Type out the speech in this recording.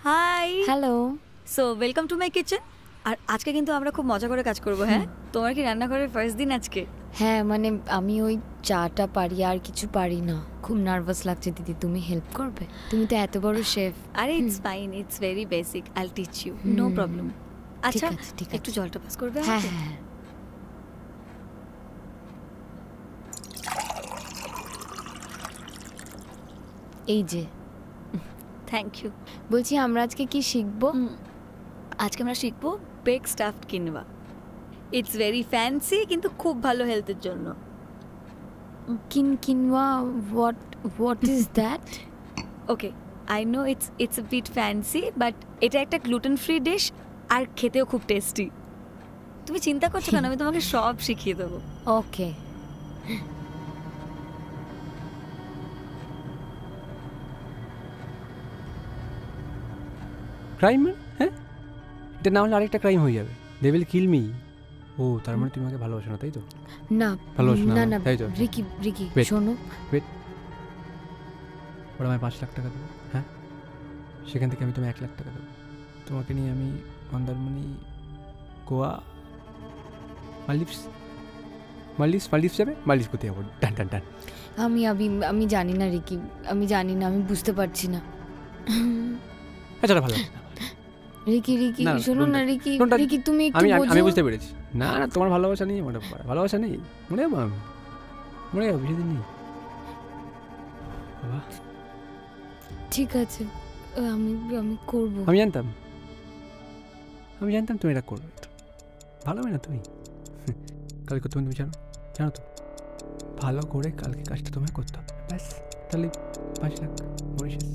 High, hello. So welcome to my kitchen. আর আজকে কিন্তু আমরা খুব মজা করে কাজ করব। হ্যাঁ, তোমার কি রান্নাঘরের ফার্স্ট দিন আজকে? হ্যাঁ, মানে আমি ওই চাটা পারি, আর কিছু পারি না। খুব নার্ভাস লাগছে দিদি, তুমি হেল্প করবে? তুমি তো এত বড় শেফ। আরে it's fine, it's very basic, I will teach you, no problem. আচ্ছা, ঠিক একটু আছে। জলটা পাস করবে হ্যাঁ আমাকে? হ্যাঁ। এই যে, থ্যাংক ইউ। বলছি আমরা আজকে কি শিখবো? আজকে আমরা শিখবো bake stuffed quinoa. It's very fancy, কিন্তু খুব ভালো হেলথের জন্য। Quinoa, what is that? Okay, I know it's a bit fancy, but এটা একটা গ্লুটেন ফ্রি ডিশ আর খেতেও খুব টেস্টি। তুমি চিন্তা করছো কেন? আমি তোমাকে সব শিখিয়ে দেবো। ওকে। ক্রাইম? হ্যাঁ, এটা না হলে আরেকটা ক্রাইম হয়ে যাবে। They will kill me. ও, তার মানে তুমি আমাকে ভালোবাসো না, তাই তো? না ভালোবাসো না না আমাকে, না, তাই তো? Ricky Wait. শোনো। ওরা আমায় 5 লাখ টাকা দেবো, হ্যাঁ? সেখান থেকে আমি তোমায় 1 লাখ টাকা দেবো। তোমাকে নিয়ে আমি মন্দারমণি, গোয়া, মালদ্বীপস যাবে। মালদ্বীপস করতে যাবো। টান টান টান। আমি জানি না রিকি, আমি জানি না, আমি বুঝতে পারছি না। আচ্ছা, ভালো লাগছে না। রিকি না, শোনো don't না touch. Ricky, Don't touch. Ricky তুমি একটু আমি বোঝো। বুঝতে পেরেছি। না না, তোমার ভালোবাসা নেই, আমার ভালোবাসা নেই। মরে যাবো আমি, মরে যাবো, বেশি দিন নেই বাবা। ঠিক আছে, আমি করব। আমি জানতাম তুমি এটা করবে। ভালো হবে না তুমি? কালকে তুমি জানো তো, ভালো করে কালকে কাজটা তোমায় করতে হবে, ব্যাস। তাহলে 5 লাখ মরিশাস।